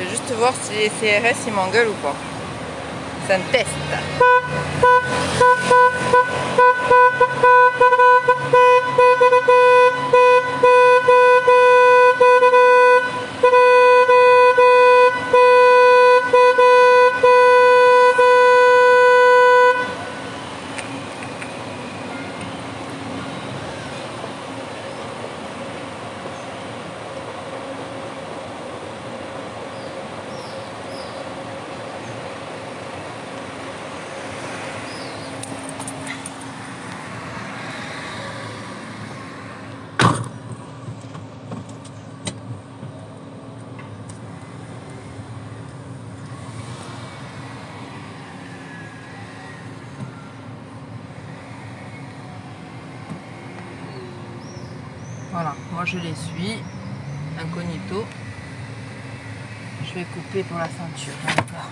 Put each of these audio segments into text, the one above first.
Je vais juste voir si les CRS ils m'engueulent ou pas. C'est un test. Voilà, moi je les suis, incognito. Je vais couper pour la ceinture. D'accord.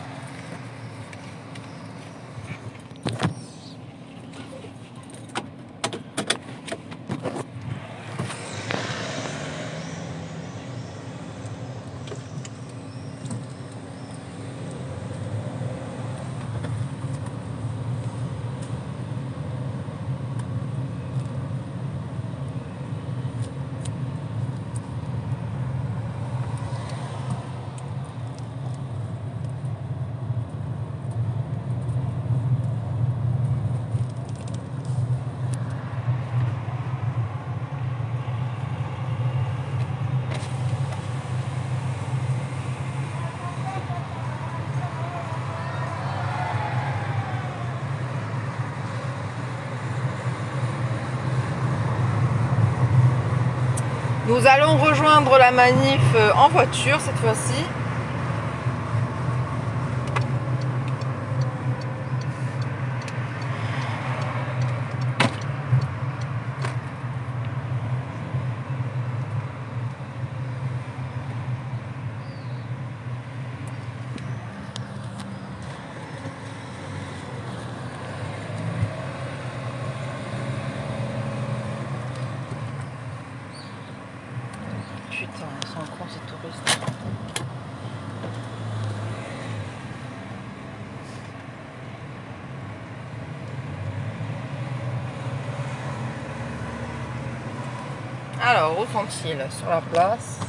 Nous allons rejoindre la manif en voiture cette fois-ci. Putain, ils sont cons ces touristes. Alors, où sont-ils? Sur la place.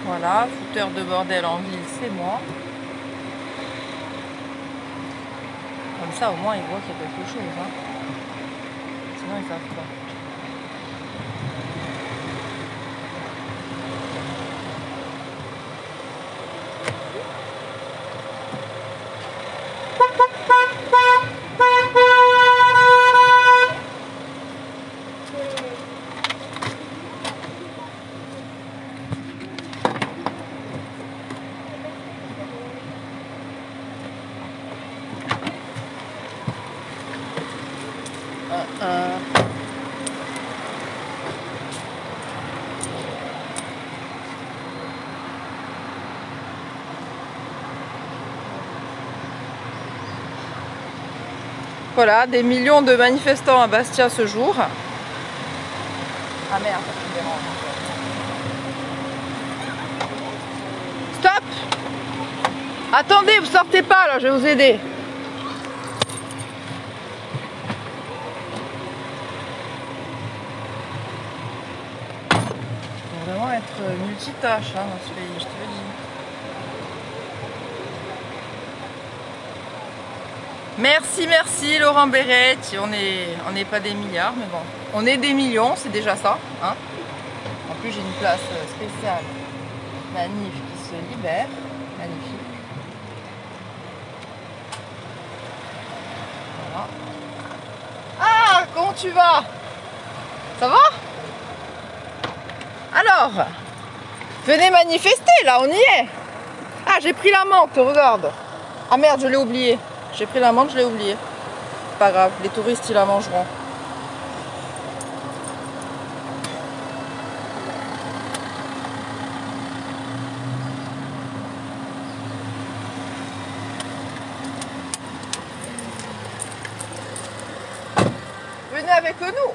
Voilà, fouteur de bordel en ville, c'est moi. Comme ça, au moins, ils voient qu'il y a quelque chose. Hein. Sinon, ils savent pas. Voilà, des millions de manifestants à Bastia ce jour. Ah merde, ça me dérange. Stop! Attendez, vous sortez pas là, je vais vous aider. Il faut vraiment être anti-tache hein, dans ce pays, je te le dis. Merci, merci Laurent Beretti. On n'est pas des milliards, mais bon. On est des millions, c'est déjà ça. Hein. En plus, j'ai une place spéciale. Manif qui se libère. Magnifique. Voilà. Ah, comment tu vas? Ça va? Alors, venez manifester, là, on y est. Ah, j'ai pris la menthe, regarde. Ah merde, je l'ai oublié. J'ai pris la menthe, je l'ai oublié. Pas grave, les touristes, ils la mangeront. Venez avec nous.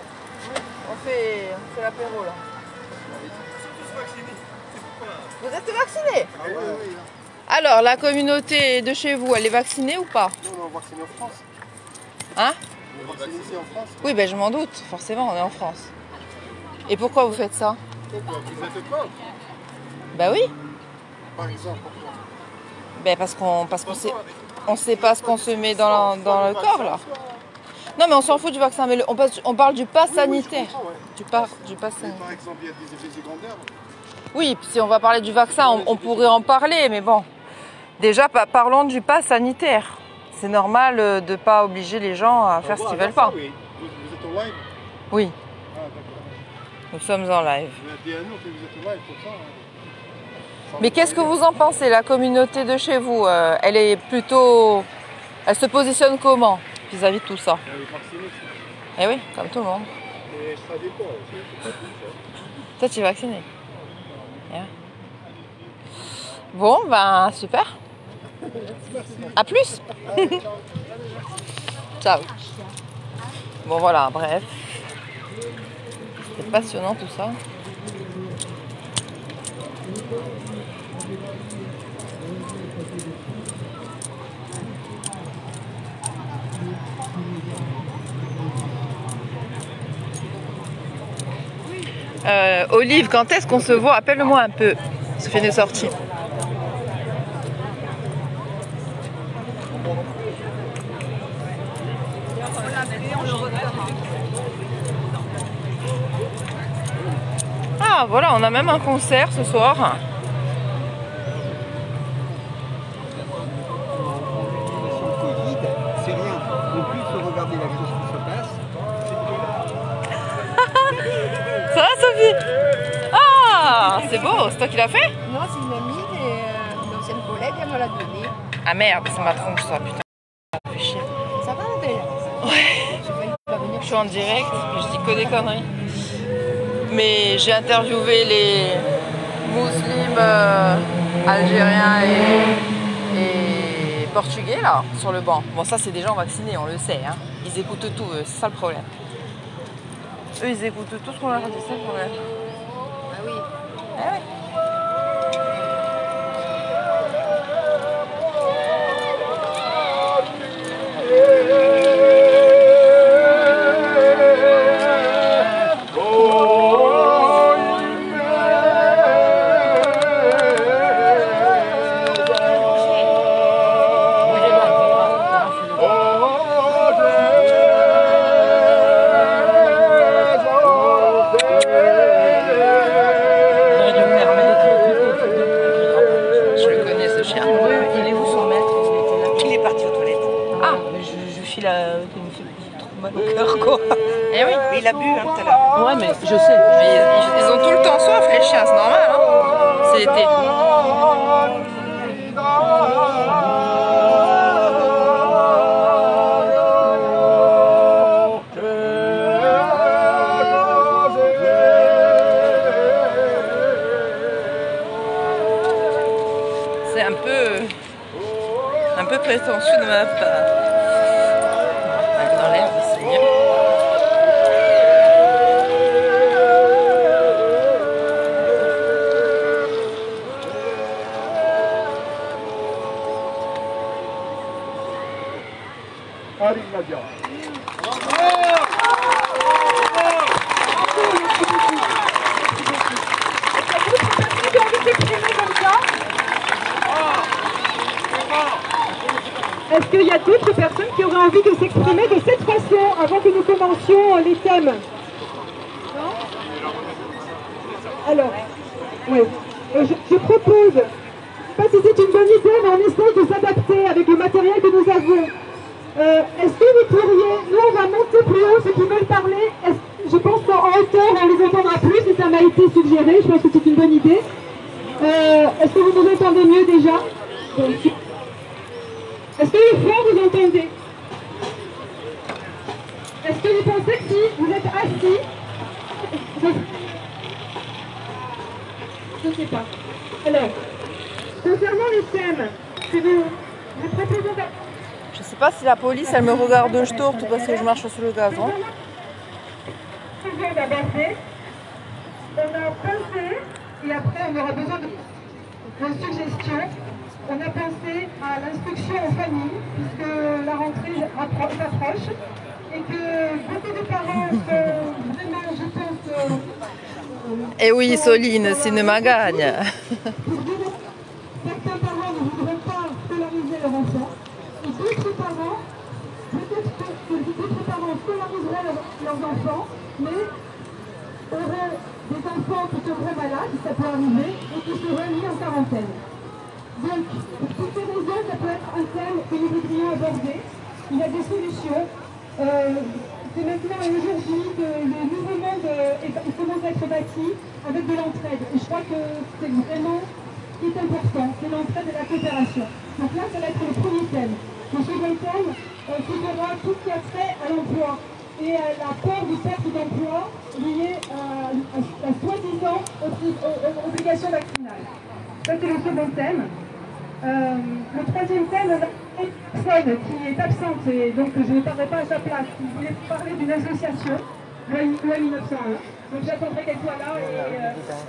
On fait l'apéro, là. Vous êtes vaccinés? Ah oui, oui. Alors, la communauté de chez vous, elle est vaccinée ou pas? Non, on est vacciné en France. Hein? On est vacciné ici en France. Oui, ben je m'en doute, forcément, on est en France. Et pourquoi vous faites ça? Pourquoi? Vous êtes pas? Ben oui, Par exemple, pourquoi? ben parce qu'on on sait pas ce qu'on se met dans le corps, là. Non, mais on s'en fout du vaccin, mais on parle du pass sanitaire. Du pass sanitaire. Par exemple, il y a des effets secondaires. Oui, si on va parler du vaccin, on pourrait en parler, mais bon. Déjà, parlons du pass sanitaire. C'est normal de ne pas obliger les gens à faire ce qu'ils veulent pas. Oui. Vous êtes en live? Oui, Ah, d'accord. nous sommes en live. Vous avez dit à nous que vous êtes en live pour ça. Hein. Mais qu'est-ce que vous en pensez? La communauté de chez vous, elle est plutôt... Elle se positionne comment vis-à-vis de tout ça? Elle est vaccinée. Eh oui, comme tout le monde. Et ça dépend aussi. Toi, tu es vacciné. Yeah. Bon, ben super. À plus. Ciao. Bon voilà, bref. C'est passionnant tout ça. Olive, quand est-ce qu'on se voit? Appelle-moi un peu. Ça fait des sorties. Ah voilà, on a même un concert ce soir. C'est rien. En plus, il faut regarder la chose qui se passe. Ça va, Sophie? Ah, c'est beau, c'est toi qui l'as fait? Non, c'est une amie, une ancienne collègue, elle me l'a donné. Ah merde, c'est ma tronche ça, putain. Ça fait chier. Ça va, belle? Ouais. J'ai failli pas venir. Je suis en direct, je dis que des conneries. Mais j'ai interviewé les musulmans algériens et portugais là, sur le banc. Bon, ça c'est des gens vaccinés, on le sait. Hein. Ils écoutent tout, c'est ça le problème. Eux, ils écoutent tout ce qu'on leur dit, c'est le problème. Ah oui. Eh ouais. Eh oui. Mais il a bu tout à l'heure. Ouais, mais je sais. Mais ils ont tout le temps soif, les chiens, c'est normal. Hein, c'est l'été. C'est un peu prétentieux de ma part. Dans l'herbe, c'est mieux. Allez, Nadia. Bravo. Est-ce qu'il y a d'autres personnes qui auraient envie de s'exprimer de cette façon avant que nous commencions les thèmes? Alors, oui. Je propose, je ne sais pas si c'est une bonne idée, mais on essaie de s'adapter avec le matériel que nous avons. Est-ce que vous pourriez, nous on va monter plus haut, ceux qui veulent parler, je pense qu'en hauteur on les entendra plus et ça m'a été suggéré, je pense que c'est une bonne idée. Est-ce que vous nous entendez mieux déjà? Est-ce que les fois vous entendez? Est-ce que vous pensez que si vous êtes assis, je ne sais pas. Alors, concernant les thèmes, que vous proposons Je sais pas si la police, elle me regarde de jetour tout parce que je marche sur le gazon. On a pensé, et après on aura besoin de suggestions, on a pensé à l'instruction aux familles, puisque la rentrée s'approche, et que beaucoup de parents sont vraiment, je pense... Et oui, Soline, cinéma gagne. Certains parents ne voudront pas scolariser leur enfant, et d'autres parents, peut-être que d'autres parents scolariseront leurs enfants, mais auront des enfants qui tomberont malades, ça peut arriver, et qui seront mis en quarantaine. Donc, pour toutes ces raisons, ça peut être un thème que nous voudrions aborder. Il y a des solutions. C'est maintenant et aujourd'hui que le nouveau monde commence à être bâti avec de l'entraide. Et je crois que c'est vraiment ce qui est important, c'est l'entraide et la coopération. Donc là, ça va être le premier thème. Le second thème, sera tout ce qui a trait à l'emploi et à la peur du perte d'emploi liée à soi-disant obligations vaccinales. Ça, c'est le second thème. Le troisième thème, on a une personne qui est absente et donc je ne parlerai pas à sa place. Il voulait parler d'une association, loi 1901. Donc j'attendrai qu'elle soit là et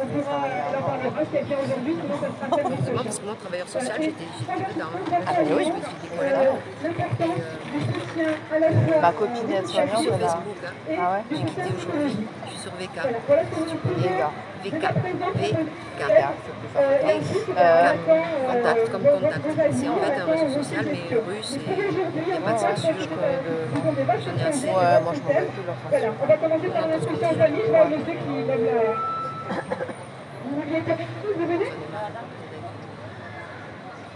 on pourra leur parler de ce qu'elle fait aujourd'hui, sinon ça sera fait C'est moi parce que moi, travailleur social, j'étais dedans. Ah oui, je me suis dit quoi là. l'importance du soutien à la fois Ma copine est soignante, Sur elle a... Facebook, hein. et Ah ouais? du soutien psychologique. Je suis sur VK. Voilà ce que nous faisons. Léga. VK. Et ensuite, Contact, comme contact. C'est en fait un réseau social, mais russe, et il n'y a pas de censure. J'en ai assez. Ouais, moi je m'en vais plus leur Voilà, on va commencer par l'instruction en famille. Je vois un monsieur qui lève la... Vous vouliez dire quelque chose, vous venez?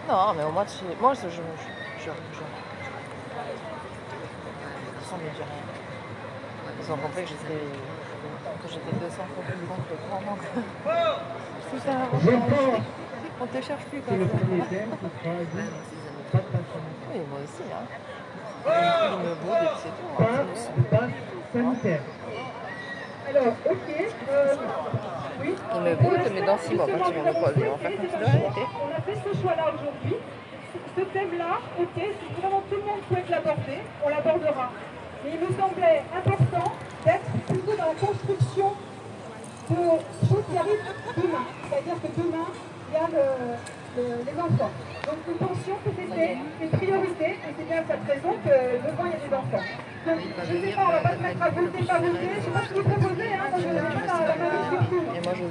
Non, mais au moins, moi je sans me dire rien. Ils ont compris que j'étais 200 fois plus grande que grand, donc... On te cherche plus C'est comme le ça. premier thème qui sera dit pas de passe Oui, moi aussi, hein. Il me boude et puis c'est tout. Hein. de passe sanitaire. Alors, ok. Oui. Il me boude, mais dans 6 mois, quand il vient de poser, on va faire comme si de rien n'était. On a fait ce choix-là aujourd'hui. Ce thème-là, ok, si vraiment tout le monde souhaite l'aborder, on l'abordera. Mais il me semblait important d'être plutôt dans la construction de choses qui arrivent demain. C'est-à-dire que demain, il y a les enfants. Donc nous pensions que c'était une priorité, et c'est bien cette raison que devant il y a des enfants. Donc je ne sais pas, on ne va pas se mettre à voter, pas voter, je ne sais pas ce que vous proposez, hein, moi je n'ai pas la main dessus. Et moi je veux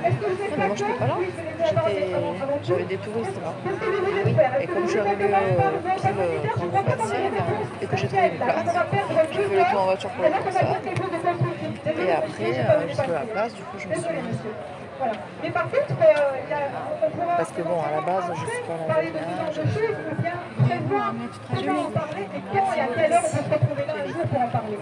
Est-ce que vous êtes mais moi je n'étais pas là. Oui, je vais avoir des avant tout. J'avais des touristes là. Qu'est-ce que vous voulez faire? Et comme j'avais pris le grand partiel et que j'ai trouvé une place, j'ai fait le tour en voiture pour le concert. Et après, j'ai trouvé la place, du coup je me suis mise. Voilà. Mais par contre, on pourra... Parce que bon, à la base, je suis pas la parler de ce genre de choses, ou bien prévoir comment en parler et quand et à quelle heure on peut se retrouver là un jour pour en parler.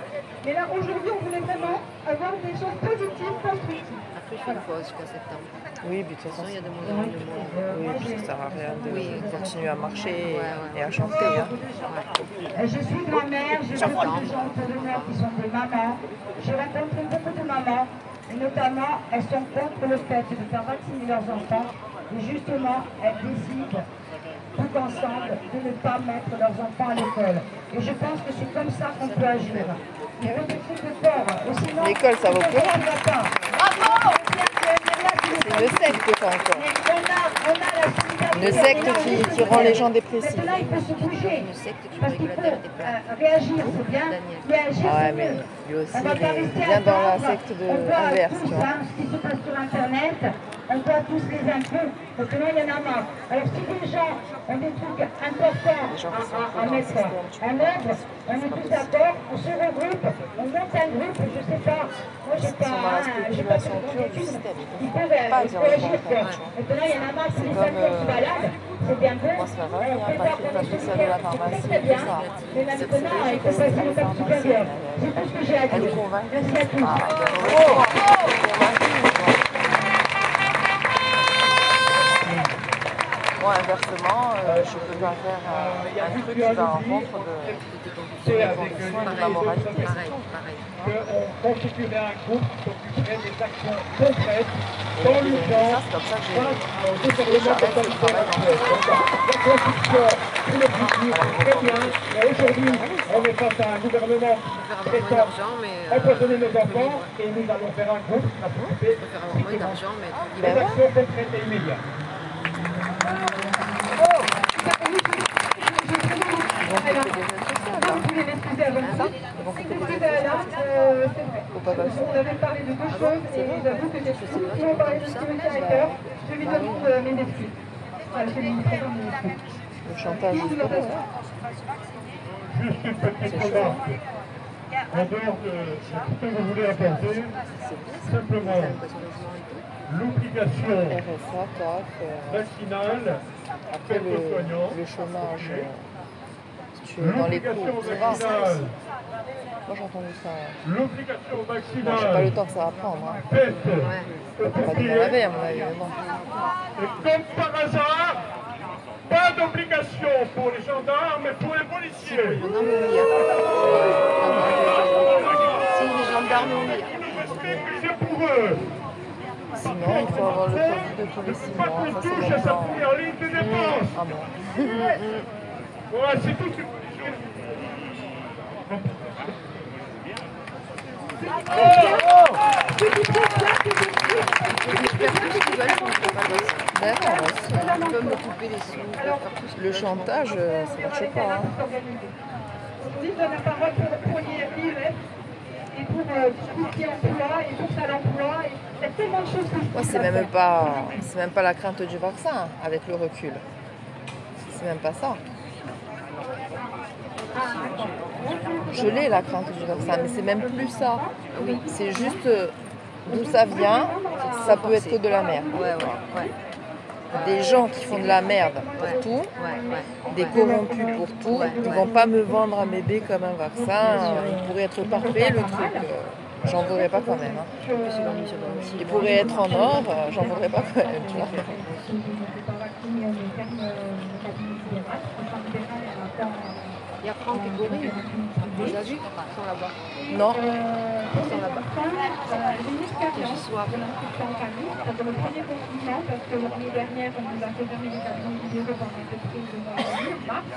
Mais là, aujourd'hui, on voulait vraiment avoir des choses positives, constructives. Après, je fais une pause jusqu'à septembre. Oui, mais de toute façon, Il y a de moins en moins de monde. oui, puis ça sert à rien de continuer à marcher Ouais. et à chanter. Hein. Je suis grand-mère, j'ai beaucoup de gens autour de moi qui sont des mamans. Je rencontre beaucoup de mamans, et notamment, elles sont contre le fait de faire vacciner leurs enfants. Et justement, elles décident tout ensemble de ne pas mettre leurs enfants à l'école. Et je pense que c'est comme ça qu'on peut agir. Il faut des trucs de peur. Sinon, L'école, ça vaut plus rien. Bravo! C'est une secte, ça encore. On a la Une secte qui rend les gens dépressifs. Maintenant, il faut se bouger. Une secte qui Parce qu'il régule faut la terre des plats. réagir, c'est bien. Réagir, Ah ouais, c'est mais mieux. lui aussi, On va pas il rester vient dans la attendre. secte On voit inverse, tous, tu vois. ce qui se passe sur Internet. on doit tous les impôts, parce que là, il y en a marre. Alors, si les gens ont des trucs importants à mettre en œuvre, on est tous d'accord, on se regroupe, on monte un groupe, je sais pas, moi, j'ai pas fait de grande étude, il faut agir, quoi. Maintenant, il y en a marre, si les impôts se baladent, c'est bien beau, on prépare qu'on est solidaire, c'est très bien, mais maintenant, il faut passer le cap supérieur. C'est tout ce que j'ai à dire. Merci à tous. Moi, inversement, je peux pas faire un truc qui va en contre de mes convictions et de ma moralité. Pareil. Qu'on constituerait un groupe qui s'occuperait des actions concrètes dans l'urgence. C'est comme ça que j'ai J'arrête le travail dans le la Constitution pour le futur, très bien. Mais aujourd'hui, on est face à un gouvernement qui prétend empoisonner nos enfants et nous allons faire un groupe qui va s'occuper des actions concrètes et immédiates. On avait parlé de deux choses et j'avoue que j'ai souvent parlé de ce qui me tient à cœur. Je lui demande mes excuses. Voilà, je lui présente mes excuses. Le chantage Juste une petite remarque. En dehors de ce que vous voulez apporter, simplement l'obligation RSA, CAF, vaccinale après le chômage, si tu es dans les cours, ça va. vaccinale. Moi j'ai entendu ça. L'obligation Bon, je sais pas vaccinale le temps que ça va prendre. Hein. faite On va pas dire la veille à mon avis, mais bon. et comme par hasard, pas d'obligation pour les gendarmes et pour les policiers. Si les gendarmes ont mis. Le respect que j'ai pour eux. Sinon, il faut avoir le Covid tous les 6 mois. Ça, c'est touche à sa maintenant. première ligne de dépense. Ah bon. Voilà, c'est tout. D'accord, Ils peuvent me couper les sous, ils peuvent faire tout ce le chantage, ça marche pas. Hein. Aujourd'hui, je donne la parole pour l'IRF et pour tout ce qui est emploi et pour ça l'emploi. Il y a tellement de choses que je Moi, c'est même pas la crainte du vaccin avec le recul. C'est même pas ça. Je l'ai la crainte du vaccin, mais c'est même plus ça. C'est juste d'où ça vient, ça peut être que de la merde. Ouais. Des gens qui font de la merde pour tout, des corrompus pour tout, ils vont pas me vendre un bébé comme un vaccin. Il pourrait être parfait le truc. J'en voudrais pas quand même. Hein. Il pourrait être en or, j'en voudrais pas quand même. Tu vois. Il y a Franck et Corinne, vous avez vu, ils sont là-bas. Non. Ils sont là-bas. J'ai une expérience Ce soir. de l'instruction en famille. Dans le premier confinement, parce que l'année dernière, on nous a fait fermer les cabinets libéraux pendant cette crise de mars.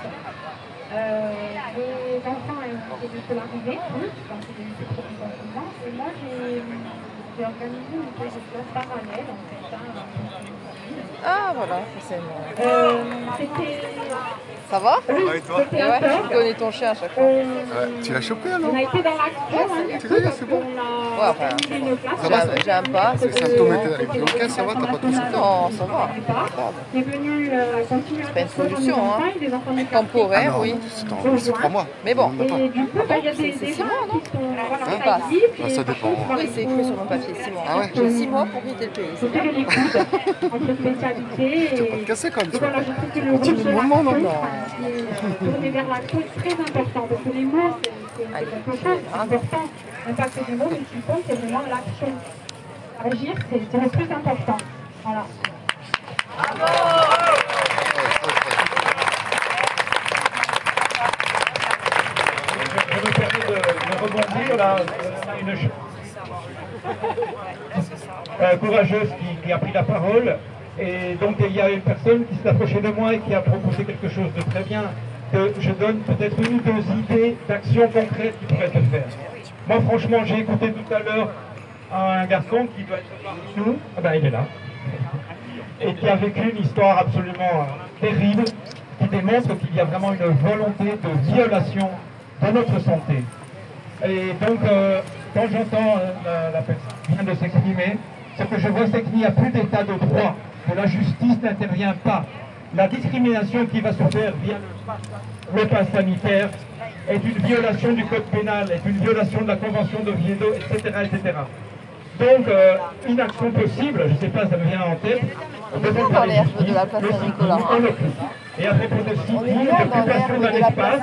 Les enfants ont été scolarisés, tous, donc il y a eu ce premier confinement. Et moi, j'ai organisé une classe parallèle, en fait. Ah voilà, forcément. C'était... Ça va? Et toi? C'était Ouais, intense. tu connais ton chien à chaque fois. Tu l'as chopé alors? On a été dans l'action, hein, Tu l'as dit, c'est bon. on a organisé une classe. J'aime pas. Les symptômes étaient ok, ça va, t'as pas tout ça? Non, ça va. Qui est venu continuer C'est pas une solution, hein. des enfants du Temporaire, oui. C'est 3 mois. Mais bon. Et du coup, il y a des C'est 6 gens mois, non? qui sont voilà, Hein? actifs. Ah, ça dépend. Oui, c'est écrit sur mon papier, 6 mois. Ah ouais? J'ai 6 mois pour quitter le pays. c'est C'était bien. l'écoute entre spécialités Tu vas pas et... te casser comme Et ça. voilà, je trouve que le Continue rôle de le mouvement, non? l'action, tourner vers l'action est très important parce que les mots, c'est quelque chose d'important. L'impact des mots, mais ce qui compte, c'est vraiment l'action. Agir, c'est le plus important. Voilà. Je me permets de rebondir là. Une courageuse qui a pris la parole. Et donc il y a une personne qui s'est approchée de moi et qui a proposé quelque chose de très bien, que je donne peut-être une ou deux idées d'actions concrètes qui pourraient se faire. Moi franchement j'ai écouté tout à l'heure un garçon qui doit être parmi nous, ah ben il est là, et qui a vécu une histoire absolument terrible, qui démontre qu'il y a vraiment une volonté de violation de notre santé. Et donc quand j'entends la personne qui vient de s'exprimer, Ce que je vois, c'est qu'il n'y a plus d'état de droit, que la justice n'intervient pas. La discrimination qui va se faire via le pass sanitaire est une violation du code pénal, est une violation de la convention d'Oviedo, etc., etc. Donc, une action possible, je ne sais pas, ça me vient en tête, dans l'herbe de la place Saint-Nicolas. Et à propos de sitting, d'occupation d'un espace,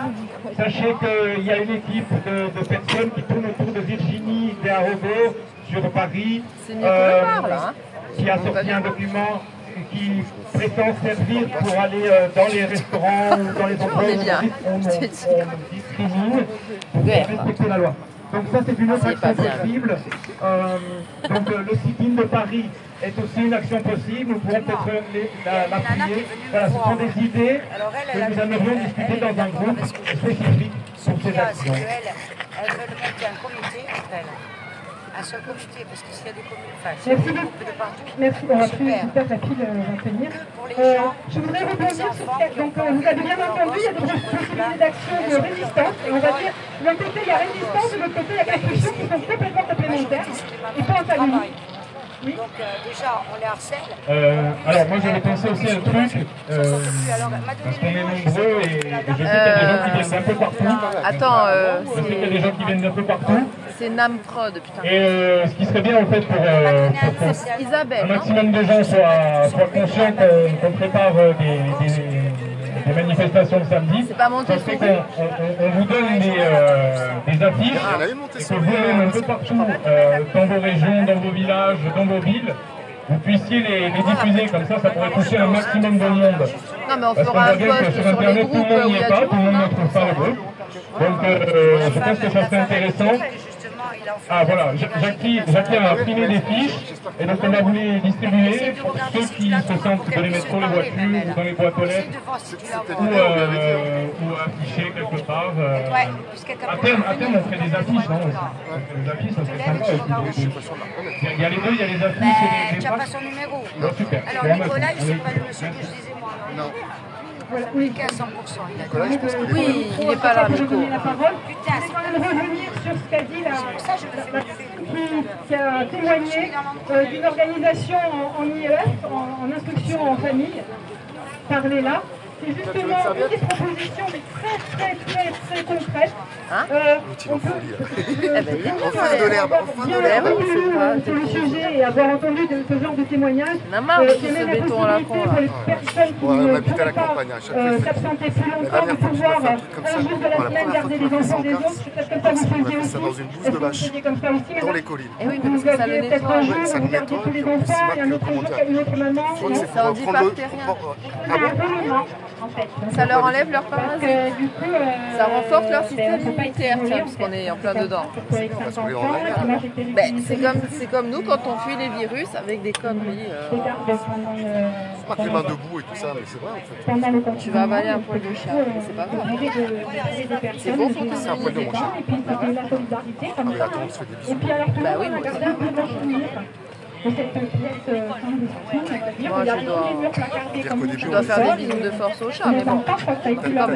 sachez qu'il y a une équipe de personnes qui tournent autour de Virginie Desarrogo sur Paris, qui a sorti un document qui prétend servir pour aller dans les restaurants ou dans les endroits où on discrimine pour respecter la loi. Donc ça c'est une autre action possible. Donc le sit-in de Paris est aussi une action possible, nous pourrons peut-être l'appuyer. Voilà, ce sont des idées que nous aimerions discuter dans un groupe spécifique sur ces actions. Elles veulent monter un comité, un seul comité, parce que s'il y a des comités, enfin, Merci beaucoup. Merci, on va plus j'espère que la pile va tenir. Je voudrais rebondir sur ce donc vous avez bien entendu, il y a des possibilités d'action de résistance, et on va dire, d'un côté il y a résistance, de l'autre côté il y a construction qui sont complètement complémentaires, et pas antagonistes. Oui. Donc déjà, on les harcèle. Alors moi j'avais pensé aussi à un truc, parce qu'on est nombreux et je sais qu'il y a des gens qui viennent d'un peu partout. Attends, je sais qu'il y a des gens qui viennent d'un peu partout. C'est Namprod, putain. Et ce qui serait bien en fait pour que Isabelle, un maximum de gens soient conscients qu'on prépare des manifestations le samedi. C'est pas monté C'est qu'on vous donne des affiches et que vous-même un peu partout, dans vos régions, dans vos villages, dans vos villes, vous puissiez les diffuser, comme ça pourrait toucher un maximum de monde. Non mais on Parce fera un qu'on voit bien que post sur sur les Internet, tout groupes le monde où n'y il y est a pas, du tout le monde monde. ne trouve pas le groupe. Donc je pense que ça serait intéressant. Ah voilà, Jackie a imprimé des fiches et donc on a voulu distribuer pour ceux qui se sentent de les mettre sur les voitures ou dans les boîtes aux lettres ou afficher quelque part. À terme on ferait des affiches, non? Les affiches ça serait sympa aussi. Il y a les deux, il y a les affiches et les Tu n'as pas son numéro. Super. Alors Nicolas, il ne sait pas le monsieur que je disais moi. Non. Voilà, oui. À 100%. Oui, il n'est pas là, Je Nico. donner la parole. Je vais quand même revenir sur ce qu'a dit la qui a témoigné d'une organisation en IEF, en instruction en famille, Parlez là. C'est justement une des propositions, mais très concrètes. On peut sur le sujet et avoir entendu ce genre de témoignages. C'est même la possibilité pour les personnes qui ne pourraient pas s'absenter plus longtemps de pouvoir un jour de la semaine garder les enfants des autres. Peut-être comme ça vous faisiez aussi. Est-ce que vous faisiez comme ça aussi, dans les collines. Et oui, parce que ça le peut-être un jour nettoie. où vous gardiez tous les enfants et un autre jour une autre maman. C'est antibactérien. En fait. Ça leur enlève leur parasite. Du coup, Ça renforce leur système immunitaire, tiens, parce qu'on est en plein dedans. C'est comme nous quand on fuit les virus avec des conneries. C'est pas les mains debout et tout ça, mais c'est vrai en fait. Tu vas avaler un poil de chat, c'est pas grave. C'est bon pour C'est un poil de mon chat. Et puis c'était la solidarité comme Mais ça. attends, on se fait des bisous. Et puis alors tout le Bah monde oui, a moi regardé un peu de souvenir. Et cette pièce fin de soutien, c'est-à-dire Moi, qu'il y a je tous dois- les murs placardés comme Je Je dois faire des bisous de force au chat, mais bon. je crois que ça a été leur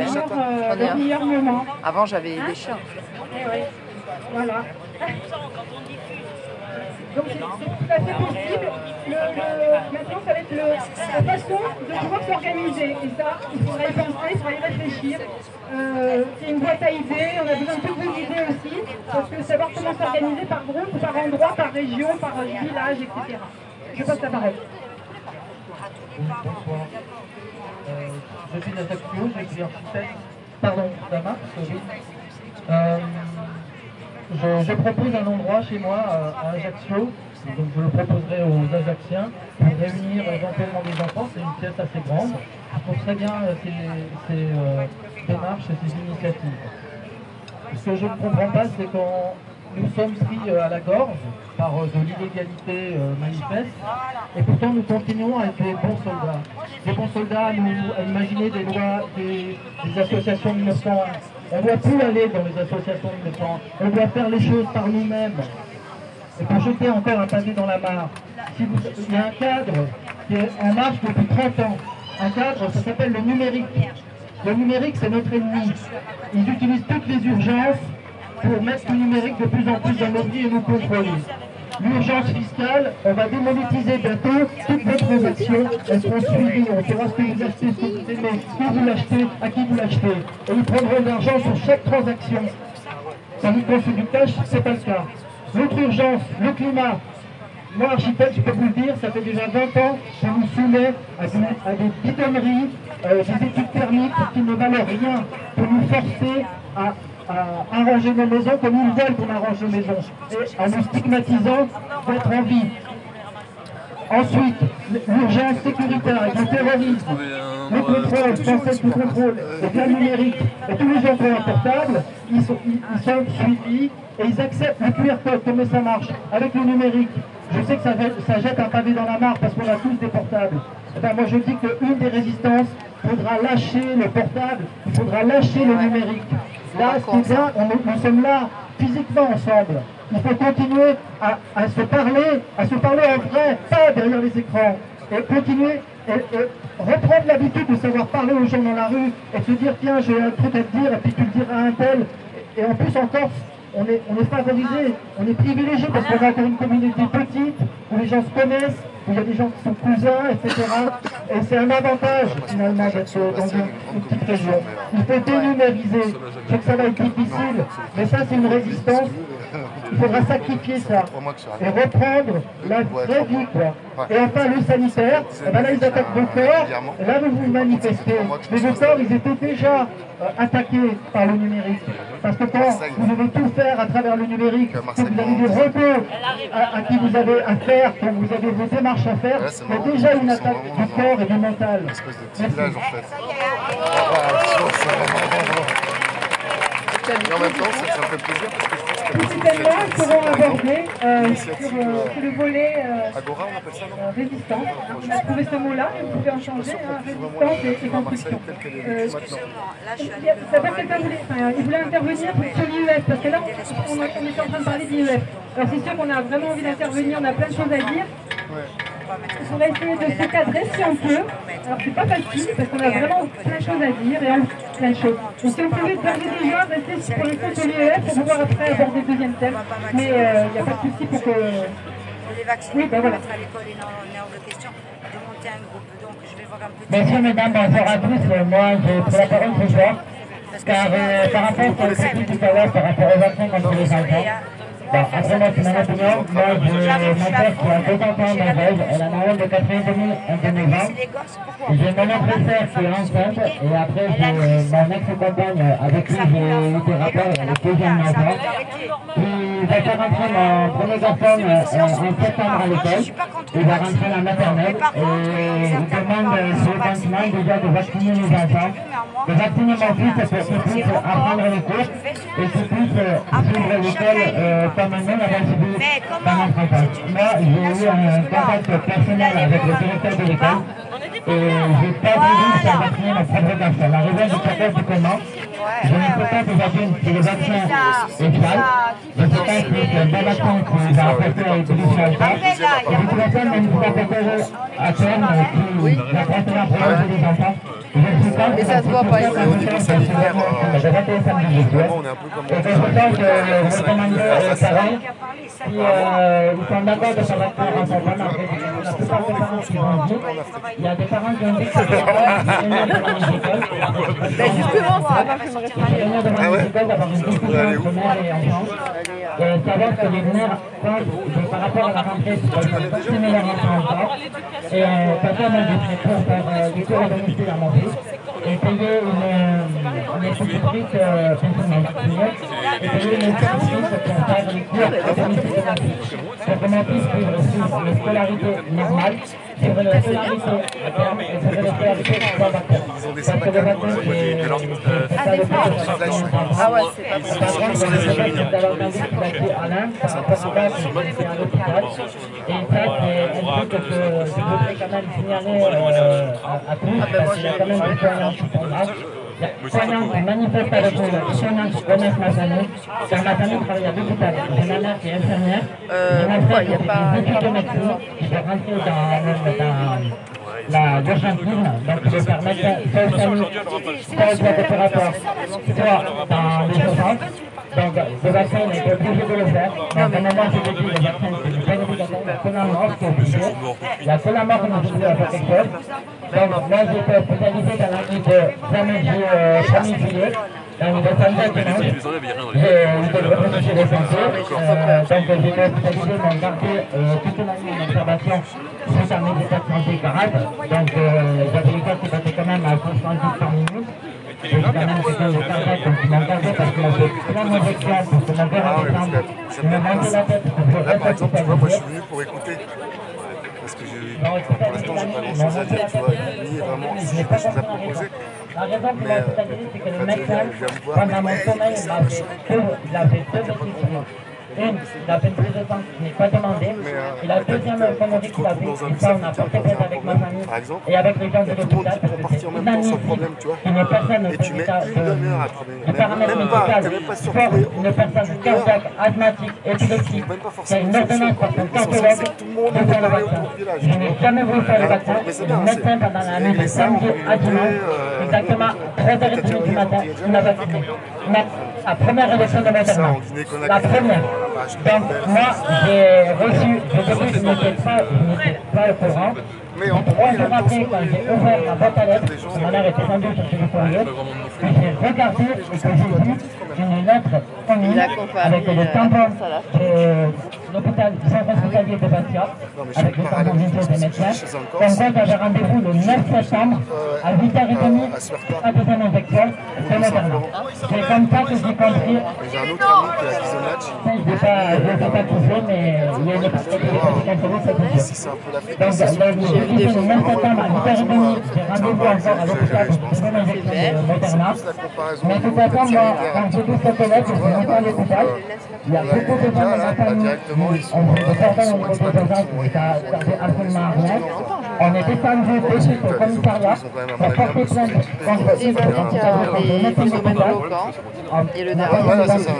meilleur moment. Avant, j'avais des chiens. Eh oui. Voilà. Donc c'est tout à fait possible. Maintenant, ça va être la façon de pouvoir s'organiser. Et ça, il faudra y penser, il faudra y réfléchir. C'est une boîte à idées, on a besoin de toutes vos idées aussi. Parce que savoir comment s'organiser par groupe, par endroit, par région, par village, etc. Je passe la parole. Bonsoir. Je suis d'Ajaccio, je suis architecte. Pardon, ça marche, oui. Je propose un endroit chez moi à Ajaccio, donc je le proposerai aux Ajacciens pour réunir éventuellement des enfants. C'est une pièce assez grande. Je trouve très bien ces démarches et ces initiatives. Ce que je ne comprends pas, c'est quand nous sommes pris à la gorge par de l'illégalité manifeste, et pourtant nous continuons à être des bons soldats. Des bons soldats à imaginer des lois, des associations de 1901. On ne doit plus aller dans les associations de 1901. On doit faire les choses par nous-mêmes. Et pour jeter encore un pavé dans la mare, il y a un cadre qui est en marche depuis 30 ans. Un cadre, ça s'appelle le numérique. Le numérique, c'est notre ennemi. Ils utilisent toutes les urgences pour mettre le numérique de plus en plus dans nos vies et nous contrôler. l'urgence fiscale, on va démonétiser bientôt toutes vos transactions, elles seront suivies, on saura ce que vous achetez, ce que vous aimez, quand vous l'achetez, à qui vous l'achetez. Et ils prendront de l'argent sur chaque transaction. Tandis qu'on fait du cash, c'est pas le cas. L'autre urgence, le climat. Moi, architecte, je peux vous le dire, ça fait déjà 20 ans qu'on nous soumet à des bidonneries, des études thermiques qui ne valent rien, pour nous forcer à arranger nos maisons comme ils veulent qu'on arrange nos maisons, et en nous stigmatisant d'être en vie. Ensuite, l'urgence sécuritaire avec le terrorisme, le contrôle, le contrôle, le plan numérique et tous les emplois portables, ils sont suivis et ils acceptent le QR code, comment ça marche, avec le numérique. Je sais que ça jette un pavé dans la mare parce qu'on a tous des portables. Eh ben, moi je dis qu'une des résistances, il faudra lâcher le portable, il faudra lâcher le numérique. Là, c'est bien, nous sommes là physiquement ensemble. Il faut continuer à se parler en vrai, pas derrière les écrans. Et continuer, et reprendre l'habitude de savoir parler aux gens dans la rue et se dire tiens, j'ai un truc à te dire, et puis tu le diras à un tel. Et en plus encore, on est favorisé, on est privilégié parce qu'on a encore une communauté petite, où les gens se connaissent, où il y a des gens qui sont cousins, etc. Et c'est un avantage finalement d'être dans une petite région. Il faut dénumériser. Je sais que ça va être difficile, mais ça c'est une résistance. Il faudra sacrifier ça et reprendre la vraie vie, quoi. Et enfin le sanitaire, et ben là ils attaquent vos corps, et là vous vous manifestez. Mais vos corps ils étaient déjà attaqués par le numérique. Parce que quand vous devez tout faire à travers le numérique, quand vous avez des robots à qui vous avez affaire, quand vous avez vos démarches à faire, il y a déjà une attaque du corps et du mental. Merci. Et en même temps, ça me fait plaisir parce que je pense que Tous ces thèmes-là seront abordés sur le volet résistance. On a trouvé ce mot-là, vous pouvez en changer, résistance et construction. D'abord, quelqu'un voulait intervenir sur l'IEF, parce que là, on était en train de parler d'IEF. Alors c'est sûr qu'on a vraiment envie d'intervenir, on a plein de choses à dire. On va essayer de se cadrer si on peut. Alors c'est pas facile parce qu'on a vraiment plein de choses à dire et plein de choses. Donc si on pouvait déjà rester pour l'instant sur l'IEF pour pouvoir après aborder le deuxième thème. Mais il n'y a pas de souci pour que... Pour les vacciner, oui, ben voilà. à l'école et non hors de question, de monter un groupe. Donc je vais voir un peu... Merci mesdames, bonjour à tous. Moi j'ai pris la parole ce soir. Car par rapport à ce que dit tout à l'heure, par rapport aux vaccins contre les enfants, bon, après moi c'est mon opinion, moi j'ai ma sœur qui a 2 enfants en veille, elle a un âge de 4 ans et demi, un de 9 ans. J'ai mon autre sœur qui est enceinte et après j'ai mon ex-compagne avec qui j'ai eu des rapports avec 2 jeunes enfants qui va faire rentrer mon premier garçon en septembre à l'école. Il va rentrer à la maternelle et il demande solennellement déjà de vacciner les enfants. De vacciner mon fils pour qu'il puisse apprendre les cours et qu'il puisse suivre l'école comme nous l'avons suivi dans notre enfance. Moi, j'ai eu un contact personnel avec le directeur de l'école et j'ai pas voulu faire vacciner mon propre garçon. La raison du pourquoi du comment, je ne sais pas si le vaccin est fiable, je ne sais pas si c'est un bon vaccin qui va apporter à l'évolution ou pas. Et de toute façon, même si ça peut à terme qui va apporter à protéger les enfants, et ça se voit pas ici. je votais samedi, je suis. Et je pense que je recommande aux parents qui sont d'accord de faire vacciner en enfant. La plupart des parents qui vont dire, il y a des parents qui ont dit que c'était Justement, ça va pas faire d'avoir une discussion entre mère et enfant. Savoir que les mères pensent par rapport à la rentrée, ils vont vacciner leur enfant encore. Et papa m'a dit pour faire des cours à domicile à mon fils et payer une institutrice pensionnelle et payer une institutrice pour faire les cours à domicile de mon fils. Pour que mon fils puisse suivre une scolarité normale, suivre une scolarité à terme et suivre une scolarité sans vaccin. Parce que le vaccin, c'est ça le plus de vaccin. Ah ouais, c'est pas bon. Par contre, je d'avoir entendu ce qu'a dit Alain par rapport à ça, c'est à l'hôpital. Et ça, c'est un truc que je voudrais quand même signaler à tous, parce qu'il y a quand même des soignants qui sont là. Les soignants qui manifestent avec nous, les soignants qui connaissent ma famille, car ma famille travaille à l'hôpital. J'ai ma mère qui est infirmière, j'ai ma frère qui fait des études de médecine, je vais rentrer dans l'urgentisme, donc je vais faire médecin, soit bloc opératoire, soit dans les urgences. Donc le vaccin, on est obligé de le faire. Donc à un moment, je vous dis, le vaccin, c'est seule mort qui est obligée. Il n'y a que la mort qui nous oblige à faire quelque chose. Donc moi j'étais spécialisé dans la nuit de 1er juillet. Dans le dessin de dimanche, j'ai eu des reprises chez les Français, donc j'étais spécialisé dans garder toute la nuit en observation suite à méditation déclarable. Donc j'avais les gars qui battaient quand même à 70 par minute. J'ai quand même quelqu'un de cardiaque, donc il m'a gardé parce qu'il a fait plein d'injections pour que mon cœur redescende. Il m'a monté la tête pour que je Là, par reste exemple, tu vois, moi je hospitalisé. suis venu pour écouter. Parce que pour l'instant, j'ai pas grand chose à dire, tu vois, ni vraiment si j'ai des choses à proposer. La raison pour laquelle c'est que le médecin, pendant mon sommeil, il avait deux décisions. Une, il a fait une prise de sang qui n'est pas demandée. Et la deuxième commandée qu'il a fait, et ça on a porté plainte avec ma famille et avec les gens de l'hôpital, parce que c'est inadmissible qu'une personne Et tu mets une demi-heure à trouver. de paramètre médical pour une personne cardiaque, asthmatique, épileptique, qui a une ordonnance par son cardiologue de faire le vaccin. Je n'ai jamais voulu faire le vaccin. Le médecin, pendant la nuit de samedi à dimanche, exactement 3h30 du matin, il m'a vacciné. La première élection de Moderna. La première. Donc moi, j'ai reçu, au début je n'étais pas au courant. Mais en 3 jours après, quand j'ai ouvert ma boîte à lettres, ma mère était descendue chercher le courrier, et j'ai regardé et que j'ai vu une lettre commune avec le tampon de l'hôpital Saint-Hospitalier de Bastia, avec le tampon visuel des médecins. Comme quoi j'avais rendez-vous le 9 septembre à 8h30 à deuxième injection, c'est Moderna. C'est comme ça que j'ai compris. J'ai un autre ami qui a Gizonach. Je ne vais pas toucher, mais il y a une partie qui est contrôlée, c'est Si c'est un peu l'Afrique. donc, le 9 septembre à 8h30, j'ai rendez-vous encore à l'hôpital pour une deuxième injection de Moderna. Mais de toute façon, moi, quand j'ai vu cette lettre, je suis rentré à l'hôpital. Il y a beaucoup de gens dans ma famille qui ont de certains niveau d'urgence et ça ne servait absolument à rien. On est descendu de suite au commissariat pour porter plainte contre une personne qui avait été médecin de l'hôpital. Et le On n'a dernier. pas d'identité.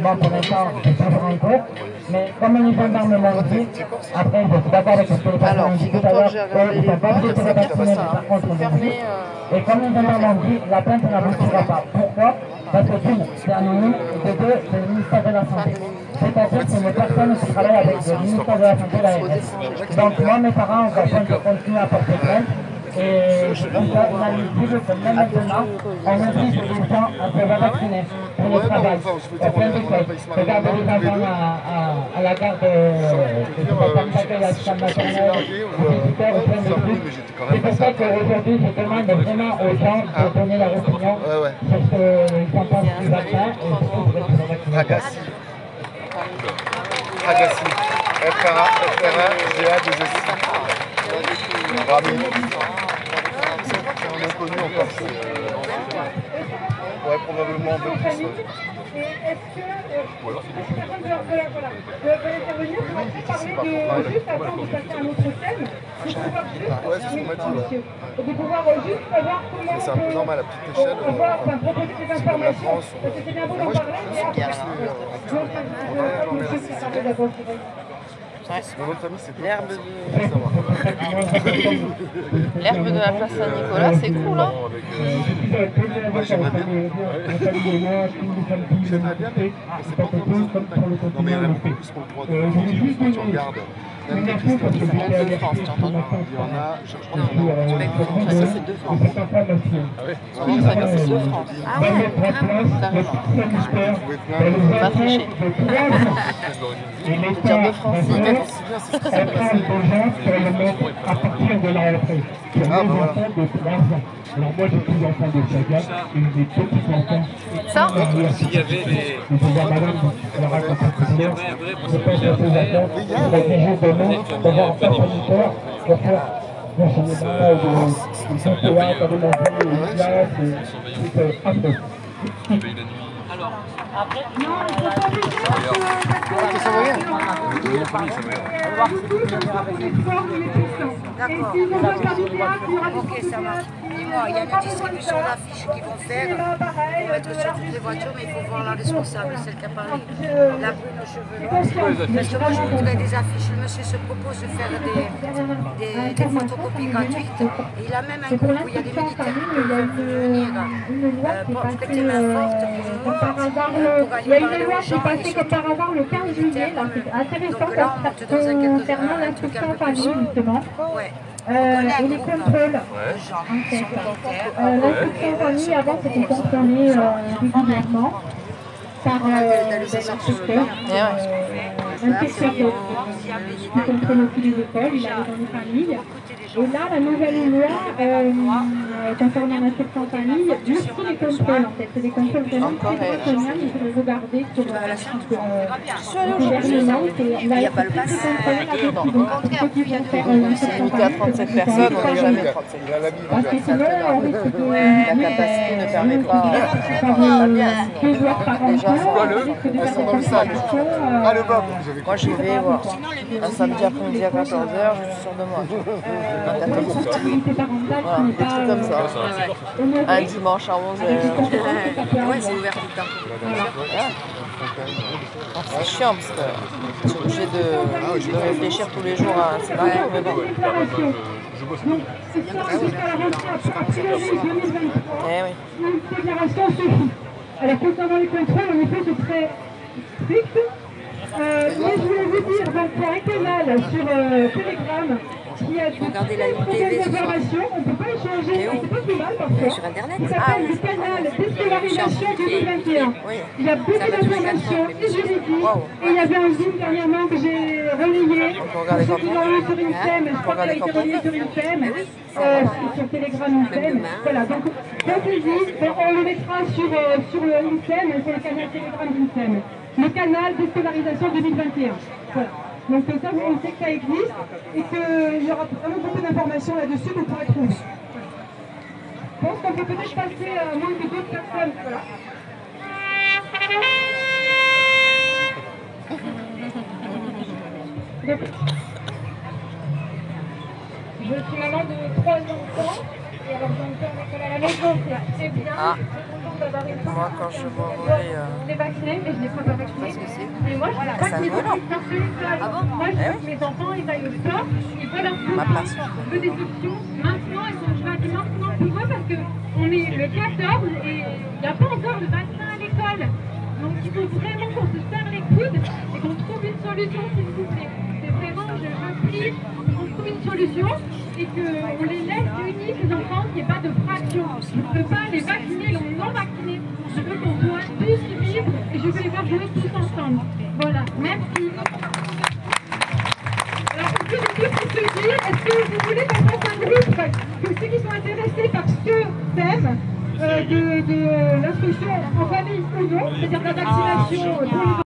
Bon, pour l'instant, c'est toujours en cours. Mais comme les gendarmes m'ont dit, après, je suis d'accord avec ce que les personnes ont dit tout à l'heure, ils sont pas obligés de se vacciner, mais par contre, ils ont dit. Et comme les gendarmes ont dit, la plainte n'aboutira pas. Pourquoi? Parce que d'une, c'est anonyme, et de deux, c'est le ministère de la Santé. C'est-à-dire que c'est une personne qui travaille avec le ministère de la Santé, l'ARS. Donc moi, mes parents, on va continuer à porter plainte. Et je trouve ça inadmissible que même maintenant, on oblige les gens à se faire vacciner pour le travail. Il y a plein de choses. Regardez les enfants à la gare de l'accueil à la maternelle, les visiteurs, plein de trucs. C'est pour ça qu'aujourd'hui, je demande vraiment aux gens de donner leur opinion sur ce qu'ils en pensent du vaccin et surtout pour être vaccinés. Agassi. Agassi. FRA-GA-2-S. Rami. On est connu encore. Ouais, probablement un peu plus. Et est-ce que les personnes veulent intervenir parler juste avant de passer à un autre thème, de pouvoir juste et de pouvoir juste savoir comment c'est un peu normal à petite échelle. on va proposer des informations. France. Parce que c'est bien beau d'en parler, mais après, monsieur qui s'en est d'accord. Mon autre famille, c'est L'herbe de la place Saint-Nicolas, c'est cool, hein? J'aimerais bien. J'aimerais bien, mais c'est pas encore plus. Non, mais il y en a beaucoup plus pour le droit de quand tu regardes. Même les Christophe de France, tu as entendu? il y en a, je crois qu'il y en a. Ça, c'est de France. Oui, ça, c'est de France. Ah ouais, On va tricher. Dire de France. À partir de la rentrée. Pour les enfants de 3 ans. Alors moi j'ai plus d'enfants de 5 ans et des petits enfants. Ça, S'il y avait des... Je vois madame qui la raconte tout à l'heure. Je pense à ces enfants. On a exigé de nous d'avoir un pass sanitaire pour faire l'enseignement de théâtre, de manger, de classe. C'est affreux. Après, D'accord. Ok, ça marche. Dis-moi, il y a une distribution d'affiches qu'ils vont faire pour mettre sur toutes les voitures, mais il faut voir la responsable, celle qui a parlé, la brune aux cheveux longs. Parce que moi, je voudrais des affiches. Le monsieur se propose de faire des photocopies gratuites. Et il a même un groupe où il y a des militaires qui peuvent venir prêter main forte pour il y a une loi qui est passée comme par hasard le 15 juillet, là, c'est intéressant concernant l'instruction en famille, justement. Et les contrôles. L'instruction en famille, avant, c'était contrôlé régulièrement par l'inspecteur. L'inspecteur qui contrôle aussi les écoles, il allait dans les familles. Et là, la nouvelle loi concernant l'instruction en famille durcit les contrôles, en fait. C'est des contrôles vraiment très draconiens, il faudrait regarder sur le gouvernement. Il va être plus de contrôler là-dessus. Donc, ceux qui vont faire C'est limité à 37 personnes, on n'est jamais 37. Parce que sinon, on risque de... La capacité ne permet pas. Deux joueurs par enfant, Elles sont dans le sac. Ah, le bas, vous avez Moi, j'y vais voir. Un samedi après-midi à 14h, je suis sûre de moi. Un 14h. Voilà, des trucs comme ça. Un dimanche à 11h. Ouais, c'est ouvert tout le temps. C'est chiant parce que tu es obligé de réfléchir tous les jours à un scénario. Mais bon. Eh oui. Une déclaration suffit. Alors, concernant les contrôles, en effet, c'est très strict. Mais je voulais vous dire, donc, pour un canal sur Telegram, qui a des informations, on ne peut pas échanger, c'est pas plus mal parfois. Sur Internet. Il s'appelle le canal Déscolarisation 2021. Il y a beaucoup d'informations et juridiques. Et il y avait un Zoom dernièrement que j'ai relayé. Ceux qui l'ont eu sur INSEM, je crois qu'il a été relayé sur INSEM, sur Telegram INSEM. Voilà, donc il dit, on le mettra sur le INSEM, sur le canal Telegram INSEM. Le canal Déscolarisation 2021. Voilà. Donc ça, on sait que ça existe et qu'il y aura vraiment beaucoup d'informations là-dessus pour être tous. Je pense qu'on peut peut-être passer à moins que d'autres personnes. Voilà. Donc, je suis maman de 3 enfants. Et alors j'entends l'école à la maison, c'est bien. Ah. D'avoir une Moi, quand je m'envoie... Je l'ai vacciné, mais je ne l'ai pas vacciné. Mais moi, je ne veux pas qu'ils moi, je veux que mes enfants ils aillent au sport, ils veulent un peu. Je veux des options. Maintenant, ils sont choisis maintenant pour eux parce qu'on est le 14 et il n'y a pas encore de vaccin à l'école. Donc, il faut vraiment qu'on se serre les coudes et qu'on trouve une solution, s'il vous plaît. C'est vraiment, je prie qu'on trouve une solution et qu'on les laisse unis, ces enfants, qu'il n'y ait pas de fraction. Je ne veux pas les vacciner, les non vaccinés. Je veux qu'on soit tous libres et je veux les voir jouer tous ensemble. Voilà, merci. Alors, est-ce que je peux se dire, est-ce que vous voulez qu'on fasse un groupe que ceux qui sont intéressés par ce thème de l'instruction en famille ou non, c'est-à-dire la vaccination pour les